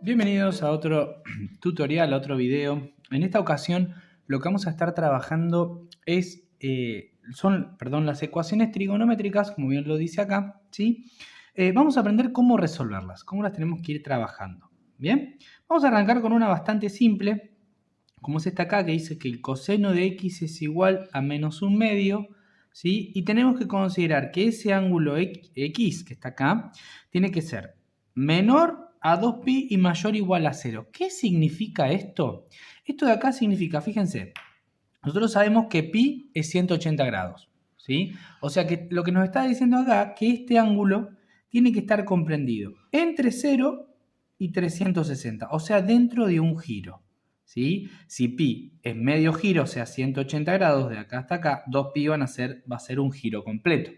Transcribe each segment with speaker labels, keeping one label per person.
Speaker 1: Bienvenidos a otro tutorial, a otro video. En esta ocasión lo que vamos a estar trabajando son las ecuaciones trigonométricas, como bien lo dice acá, ¿sí? Vamos a aprender cómo resolverlas, cómo las tenemos que ir trabajando. ¿Bien? Vamos a arrancar con una bastante simple, como es esta acá, que dice que el coseno de x es igual a menos un medio, ¿sí? Y tenemos que considerar que ese ángulo x que está acá tiene que ser menor a 2pi y mayor o igual a 0. ¿Qué significa esto? Esto de acá significa, fíjense, nosotros sabemos que pi es 180 grados, ¿sí? O sea que lo que nos está diciendo acá, que este ángulo tiene que estar comprendido entre 0 y 360, o sea, dentro de un giro, ¿sí? Si pi es medio giro, o sea, 180 grados de acá hasta acá, 2pi va a ser un giro completo.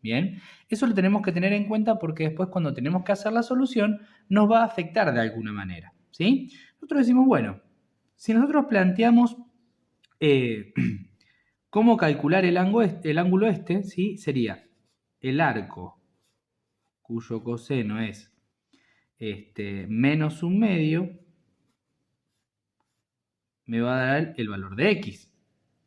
Speaker 1: Bien, eso lo tenemos que tener en cuenta porque después cuando tenemos que hacer la solución nos va a afectar de alguna manera, ¿sí? Nosotros decimos, bueno, si nosotros planteamos cómo calcular el ángulo este, ¿sí? Sería el arco cuyo coseno es menos un medio, me va a dar el valor de x.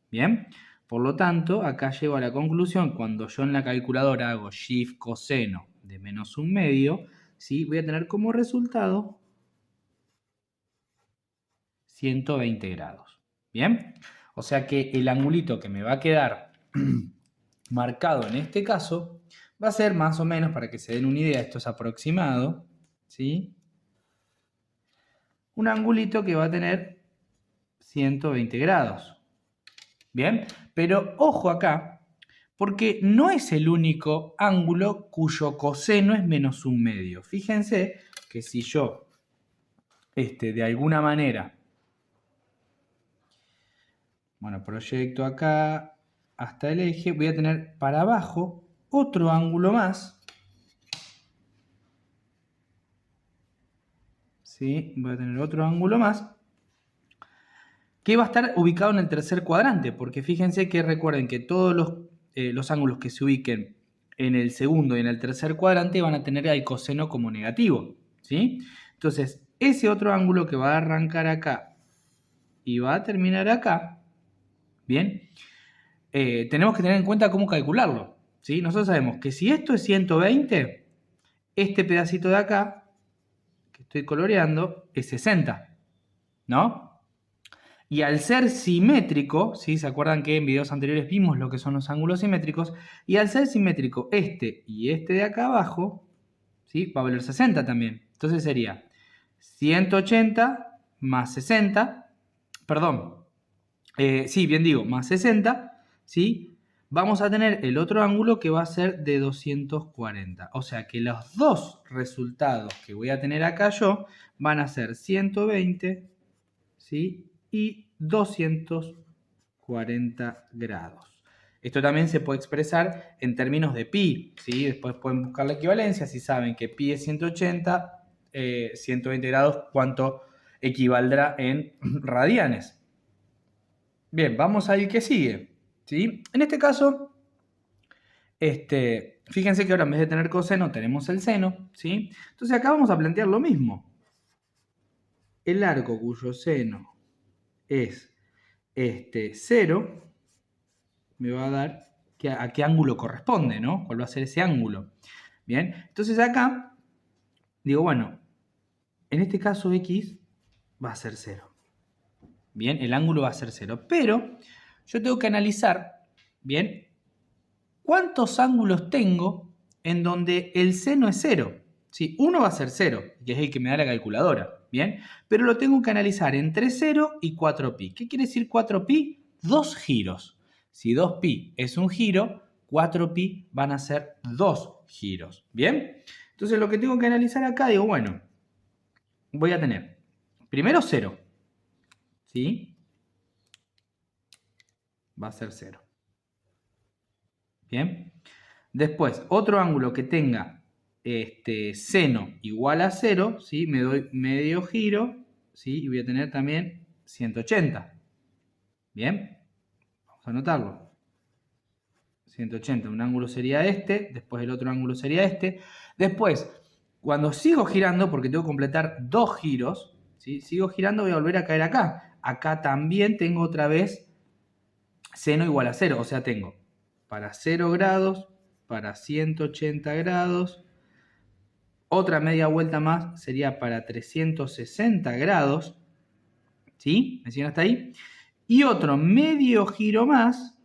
Speaker 1: Bien, por lo tanto, acá llego a la conclusión, cuando yo en la calculadora hago shift coseno de menos un medio, ¿sí? Voy a tener como resultado 120 grados. Bien, o sea que el angulito que me va a quedar marcado en este caso va a ser más o menos, para que se den una idea, esto es aproximado, ¿sí? Un angulito que va a tener 120 grados. Bien, pero ojo acá, porque no es el único ángulo cuyo coseno es menos un medio. Fíjense que si yo, de alguna manera, bueno, proyecto acá hasta el eje, voy a tener para abajo otro ángulo más, ¿sí? Voy a tener otro ángulo más que va a estar ubicado en el tercer cuadrante, porque fíjense que recuerden que todos los ángulos que se ubiquen en el segundo y en el tercer cuadrante van a tener el coseno como negativo, ¿sí? Entonces, ese otro ángulo que va a arrancar acá y va a terminar acá, ¿bien? Tenemos que tener en cuenta cómo calcularlo, ¿sí? Nosotros sabemos que si esto es 120, este pedacito de acá, que estoy coloreando, es 60, ¿no? Y al ser simétrico, ¿sí? ¿Se acuerdan que en videos anteriores vimos lo que son los ángulos simétricos? Y al ser simétrico este y este de acá abajo, ¿sí? Va a valer 60 también. Entonces sería 180 más 60, perdón, sí, bien digo, más 60, ¿sí? Vamos a tener el otro ángulo que va a ser de 240. O sea que los dos resultados que voy a tener acá yo van a ser 120, ¿sí? Y 240 grados. Esto también se puede expresar en términos de pi, ¿sí? Después pueden buscar la equivalencia. Si saben que pi es 180, 120 grados, ¿cuánto equivaldrá en radianes? Bien, vamos al que sigue, ¿sí? En este caso, fíjense que ahora en vez de tener coseno tenemos el seno, ¿sí? Entonces acá vamos a plantear lo mismo. El arco cuyo seno es 0, me va a dar a qué ángulo corresponde, ¿no? ¿Cuál va a ser ese ángulo? Bien, entonces acá digo, bueno, en este caso x va a ser 0. Bien, el ángulo va a ser 0. Pero yo tengo que analizar, bien, cuántos ángulos tengo en donde el seno es 0. ¿Sí? Uno va a ser 0, que es el que me da la calculadora. Bien, pero lo tengo que analizar entre 0 y 4pi. ¿Qué quiere decir 4pi? Dos giros. Si 2pi es un giro, 4pi van a ser dos giros. ¿Bien? Entonces lo que tengo que analizar acá, digo, bueno, voy a tener primero 0. ¿Sí? Va a ser 0. Bien. Después, otro ángulo que tenga seno igual a 0, ¿sí? Me doy medio giro, ¿sí? Y voy a tener también 180. Bien, vamos a anotarlo. 180, un ángulo sería este, después el otro ángulo sería este. Después, Cuando sigo girando, porque tengo que completar 2 giros, ¿sí? Sigo girando, voy a volver a caer acá. Acá también tengo otra vez seno igual a 0. O sea, tengo para 0 grados, para 180 grados. Otra media vuelta más sería para 360 grados. ¿Sí? ¿Me siguen hasta ahí? Y otro medio giro más,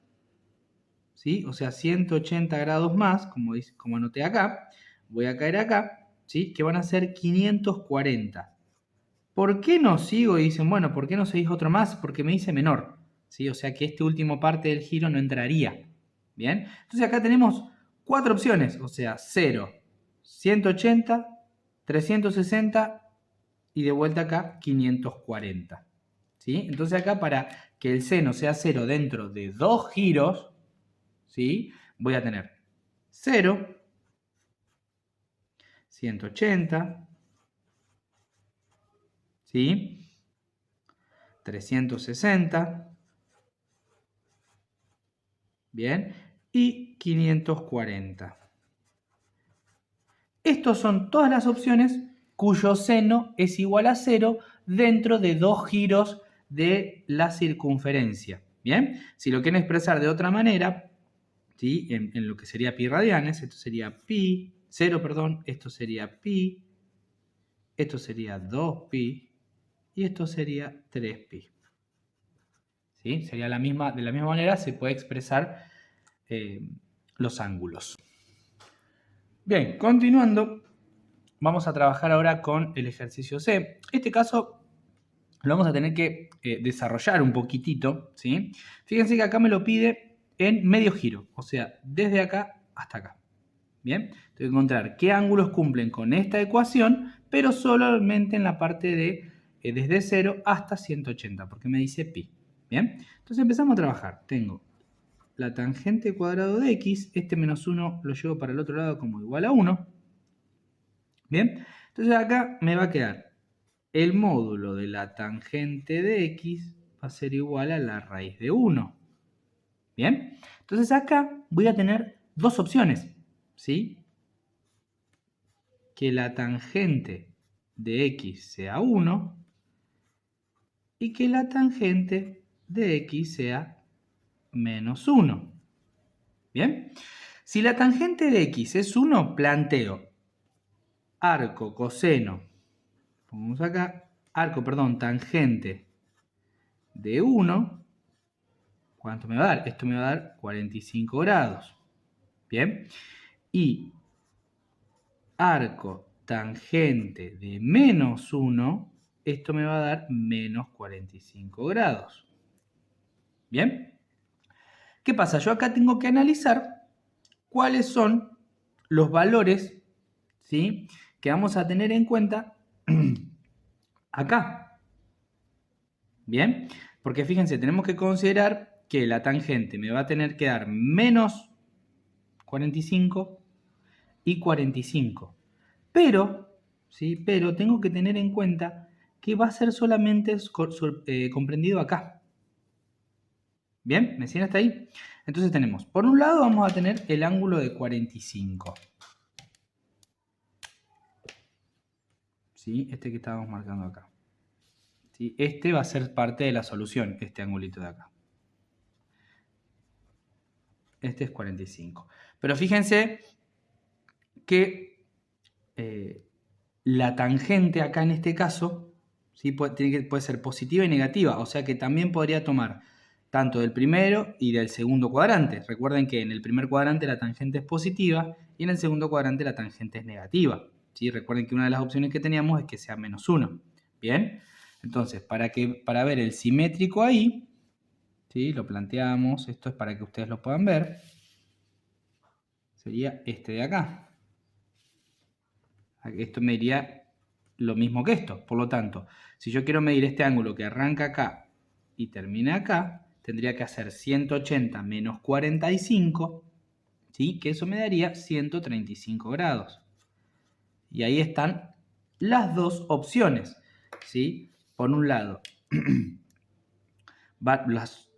Speaker 1: ¿sí? O sea, 180 grados más, como anoté acá. Voy a caer acá, ¿sí? Que van a ser 540. ¿Por qué no sigo? Y dicen, bueno, ¿por qué no seguís otro más? Porque me dice menor, ¿sí? O sea que esta última parte del giro no entraría. ¿Bien? Entonces acá tenemos 4 opciones, o sea, 0, 180, 360 y de vuelta acá 540. ¿Sí? Entonces acá para que el seno sea 0 dentro de 2 giros, ¿sí? Voy a tener 0, 180, ¿sí? 360, ¿bien? Y 540. Estos son todas las opciones cuyo seno es igual a 0 dentro de 2 giros de la circunferencia. ¿Bien? Si lo quieren expresar de otra manera, ¿sí? En lo que sería pi radianes, esto sería pi, 0, perdón, esto sería pi, esto sería 2pi y esto sería 3pi. ¿Sí? Sería de la misma manera se puede expresar los ángulos. Bien, continuando, vamos a trabajar ahora con el ejercicio C. Este caso lo vamos a tener que desarrollar un poquitito, ¿sí? Fíjense que acá me lo pide en medio giro, o sea, desde acá hasta acá. Bien, tengo que encontrar qué ángulos cumplen con esta ecuación, pero solamente en la parte de desde 0 hasta 180, porque me dice pi. Bien, entonces empezamos a trabajar. Tengo la tangente cuadrado de x, este menos 1 lo llevo para el otro lado como igual a 1. Bien, entonces acá me va a quedar el módulo de la tangente de x va a ser igual a la raíz de 1. Bien, entonces acá voy a tener dos opciones, ¿sí? Que la tangente de x sea 1 y que la tangente de x sea menos 1. Bien, si la tangente de x es 1, planteo arco coseno, pongamos acá, tangente de 1, ¿cuánto me va a dar? Esto me va a dar 45 grados. Bien, y arco tangente de menos 1, esto me va a dar menos 45 grados. ¿Bien? ¿Qué pasa? Yo acá tengo que analizar cuáles son los valores, ¿sí?, que vamos a tener en cuenta acá. ¿Bien? Porque fíjense, tenemos que considerar que la tangente me va a tener que dar menos 45 y 45. Pero, ¿sí?, pero tengo que tener en cuenta que va a ser solamente comprendido acá. ¿Bien? ¿Me siguen hasta ahí? Entonces tenemos, por un lado vamos a tener el ángulo de 45. ¿Sí? Este que estábamos marcando acá. ¿Sí? Este va a ser parte de la solución, este angulito de acá. Este es 45. Pero fíjense que la tangente acá en este caso, ¿sí?, puede ser positiva y negativa. O sea que también podría tomar tanto del primero y del segundo cuadrante. Recuerden que en el primer cuadrante la tangente es positiva y en el segundo cuadrante la tangente es negativa. ¿Sí? Recuerden que una de las opciones que teníamos es que sea menos 1. Bien, entonces para ver el simétrico ahí, ¿sí?, lo planteamos, esto es para que ustedes lo puedan ver, sería este de acá. Esto me diría lo mismo que esto. Por lo tanto, si yo quiero medir este ángulo que arranca acá y termina acá, tendría que hacer 180 menos 45, ¿sí?, que eso me daría 135 grados. Y ahí están las dos opciones, ¿sí? Por un lado, las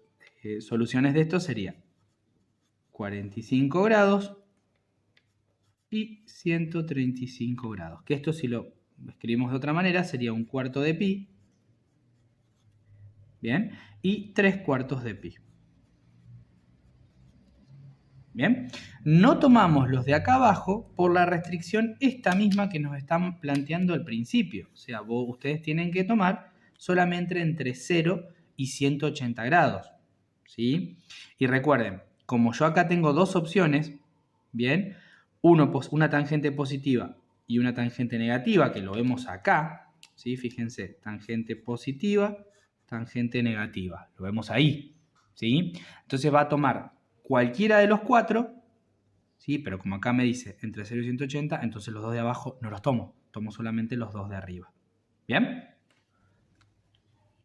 Speaker 1: soluciones de esto serían 45 grados y 135 grados. Que esto, si lo escribimos de otra manera, sería un cuarto de pi. Bien, y 3/4 de pi. Bien, no tomamos los de acá abajo por la restricción esta misma que nos están planteando al principio. O sea, ustedes tienen que tomar solamente entre 0 y 180 grados. ¿Sí? Y recuerden, como yo acá tengo dos opciones, bien, una tangente positiva y una tangente negativa, que lo vemos acá, ¿sí? Fíjense, tangente positiva, tangente negativa, lo vemos ahí, ¿sí? Entonces va a tomar cualquiera de los cuatro, ¿sí? Pero como acá me dice entre 0 y 180, entonces los dos de abajo no los tomo solamente los dos de arriba. ¿Bien?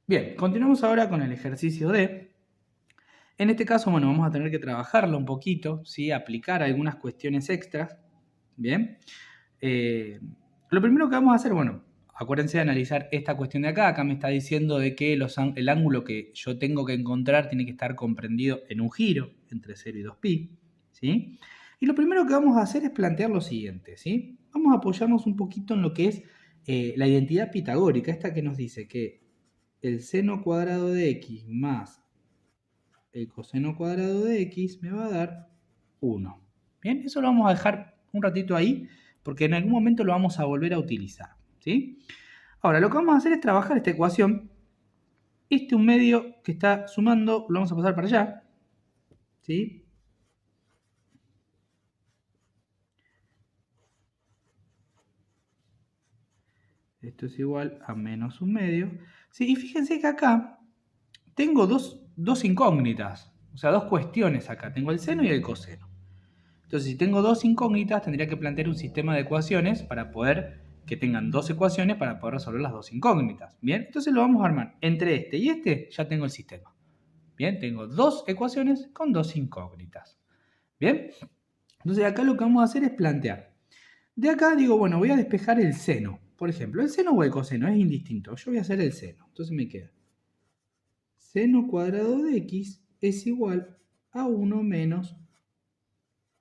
Speaker 1: Bien, continuamos ahora con el ejercicio D. En este caso, bueno, vamos a tener que trabajarlo un poquito, ¿sí? Aplicar algunas cuestiones extras, ¿bien? Lo primero que vamos a hacer, bueno, acuérdense de analizar esta cuestión de acá. Acá me está diciendo de que el ángulo que yo tengo que encontrar tiene que estar comprendido en un giro entre 0 y 2pi, ¿sí? Y lo primero que vamos a hacer es plantear lo siguiente, ¿sí? Vamos a apoyarnos un poquito en lo que es la identidad pitagórica, esta que nos dice que el seno cuadrado de x más el coseno cuadrado de x me va a dar 1. Bien, eso lo vamos a dejar un ratito ahí porque en algún momento lo vamos a volver a utilizar, ¿sí? Ahora, lo que vamos a hacer es trabajar esta ecuación. Un medio que está sumando lo vamos a pasar para allá, ¿sí? Esto es igual a menos un medio. ¿Sí? Y fíjense que acá tengo dos incógnitas, o sea, dos cuestiones acá. Tengo el seno y el coseno. Entonces, si tengo dos incógnitas, tendría que plantear un sistema de ecuaciones para poder que tengan dos ecuaciones para poder resolver las dos incógnitas. Bien, entonces lo vamos a armar. Entre este y este ya tengo el sistema. Bien, tengo dos ecuaciones con dos incógnitas. Bien, entonces acá lo que vamos a hacer es plantear. De acá digo, bueno, voy a despejar el seno. Por ejemplo, el seno o el coseno es indistinto. Yo voy a hacer el seno. Entonces me queda seno cuadrado de x es igual a 1 menos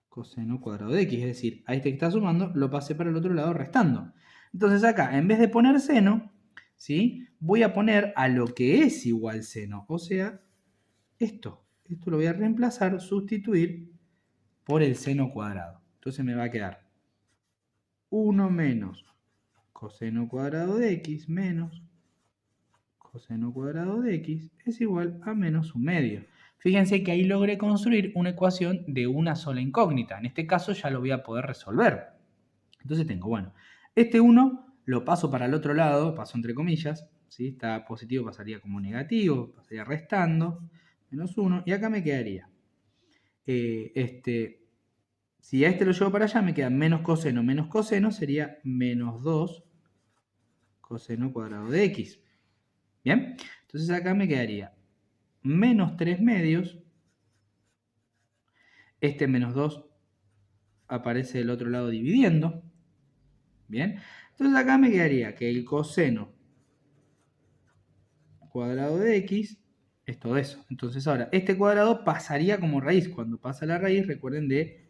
Speaker 1: coseno cuadrado de x, es decir, a este que está sumando lo pasé para el otro lado restando. Entonces acá, en vez de poner seno, ¿sí? Voy a poner a lo que es igual seno, o sea, esto. Esto lo voy a reemplazar, sustituir por el seno cuadrado. Entonces me va a quedar 1 menos coseno cuadrado de x menos coseno cuadrado de x es igual a menos un medio. Fíjense que ahí logré construir una ecuación de una sola incógnita. En este caso ya lo voy a poder resolver. Entonces tengo, bueno, este 1 lo paso para el otro lado, paso entre comillas, ¿sí? Está positivo, pasaría como negativo, pasaría restando, menos 1, y acá me quedaría, si a este lo llevo para allá, me queda menos coseno, sería menos 2 coseno cuadrado de x. ¿Bien? Entonces acá me quedaría menos 3 medios. Este menos 2 aparece del otro lado dividiendo. Bien. Entonces acá me quedaría que el coseno cuadrado de x es todo eso. Entonces ahora, este cuadrado pasaría como raíz. Cuando pasa la raíz, recuerden de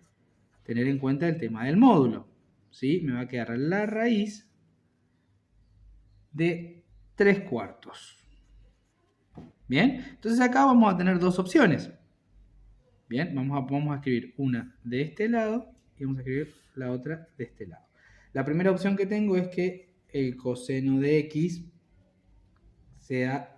Speaker 1: tener en cuenta el tema del módulo. ¿Sí? Me va a quedar la raíz de 3/4. Bien, entonces acá vamos a tener dos opciones. Bien, vamos a escribir una de este lado y vamos a escribir la otra de este lado. La primera opción que tengo es que el coseno de x sea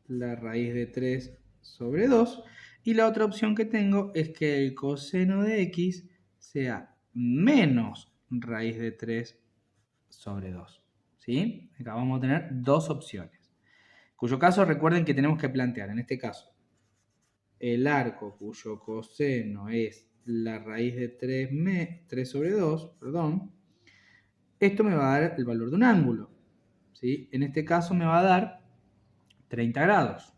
Speaker 1: la raíz de 3 sobre 2. Y la otra opción que tengo es que el coseno de x sea menos raíz de 3 sobre 2. ¿Sí? Acá vamos a tener dos opciones. Cuyo caso recuerden que tenemos que plantear, en este caso, el arco cuyo coseno es la raíz de 3 sobre 2, perdón, esto me va a dar el valor de un ángulo. ¿Sí? En este caso me va a dar 30 grados.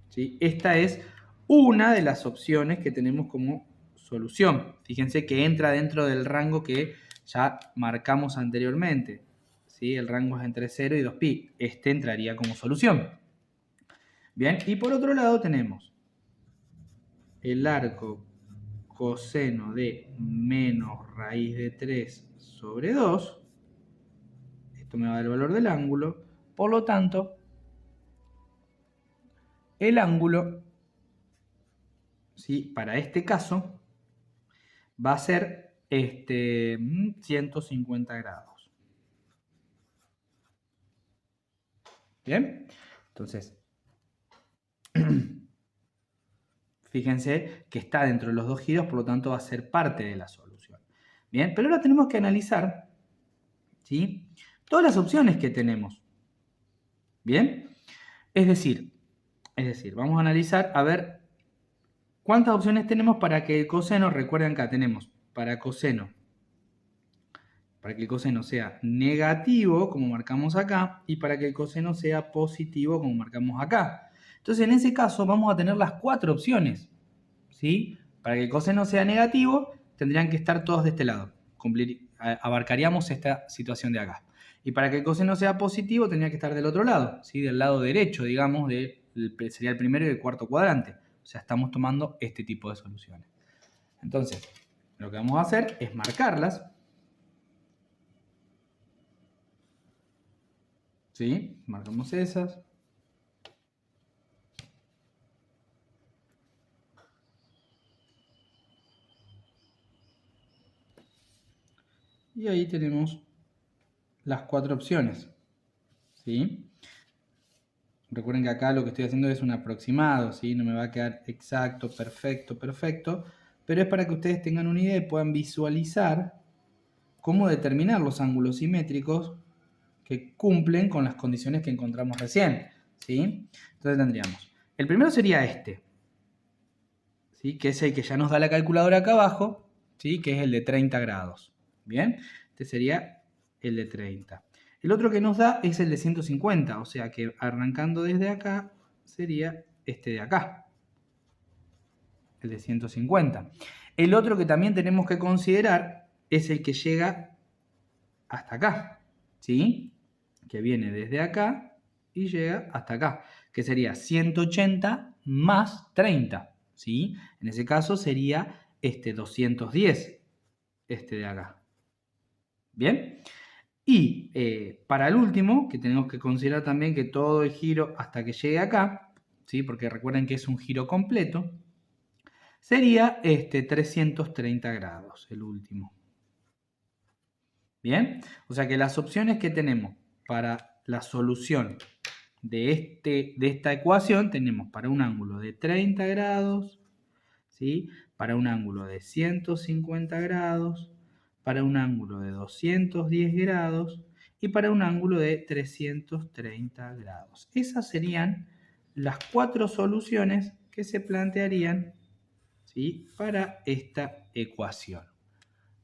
Speaker 1: ¿Sí? Esta es una de las opciones que tenemos como solución. Fíjense que entra dentro del rango que ya marcamos anteriormente. ¿Sí? El rango es entre 0 y 2pi. Este entraría como solución. Bien, y por otro lado tenemos el arco coseno de menos raíz de 3 sobre 2. Esto me va a dar el valor del ángulo. Por lo tanto, el ángulo, ¿sí?, para este caso va a ser 150 grados. ¿Bien? Entonces, fíjense que está dentro de los dos giros, por lo tanto va a ser parte de la solución. Bien, pero ahora tenemos que analizar, ¿sí?, todas las opciones que tenemos. Bien, es decir, vamos a analizar a ver cuántas opciones tenemos para que el coseno, recuerden acá tenemos para que el coseno sea negativo, como marcamos acá, y para que el coseno sea positivo, como marcamos acá. Entonces, en ese caso, vamos a tener las 4 opciones, ¿sí? Para que el coseno sea negativo, tendrían que estar todos de este lado. Abarcaríamos esta situación de acá. Y para que el coseno sea positivo, tendría que estar del otro lado, ¿sí? Del lado derecho, digamos, sería el primero y el cuarto cuadrante. O sea, estamos tomando este tipo de soluciones. Entonces, lo que vamos a hacer es marcarlas. ¿Sí? Marcamos esas. Y ahí tenemos las 4 opciones. ¿Sí? Recuerden que acá lo que estoy haciendo es un aproximado, ¿sí? No me va a quedar exacto, perfecto, pero es para que ustedes tengan una idea y puedan visualizar cómo determinar los ángulos simétricos que cumplen con las condiciones que encontramos recién, ¿sí? Entonces tendríamos, el primero sería este, ¿sí?, que es el que ya nos da la calculadora acá abajo, ¿sí?, que es el de 30 grados. Bien, este sería el de 30. El otro que nos da es el de 150, o sea que arrancando desde acá sería este de acá, el de 150. El otro que también tenemos que considerar es el que llega hasta acá, ¿sí?, que viene desde acá y llega hasta acá, que sería 180 más 30, ¿sí? En ese caso sería 210, este de acá. ¿Bien? Y para el último, que tenemos que considerar también que todo el giro hasta que llegue acá, ¿sí?, porque recuerden que es un giro completo, sería 330 grados, el último. Bien, o sea que las opciones que tenemos para la solución de esta ecuación tenemos para un ángulo de 30 grados, ¿sí?, para un ángulo de 150 grados, para un ángulo de 210 grados y para un ángulo de 330 grados. Esas serían las 4 soluciones que se plantearían, ¿sí?, para esta ecuación.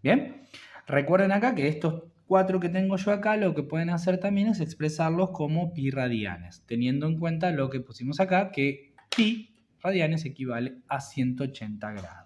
Speaker 1: Bien, recuerden acá que estos 4 que tengo yo acá, lo que pueden hacer también es expresarlos como pi radianes, teniendo en cuenta lo que pusimos acá, que pi radianes equivale a 180 grados.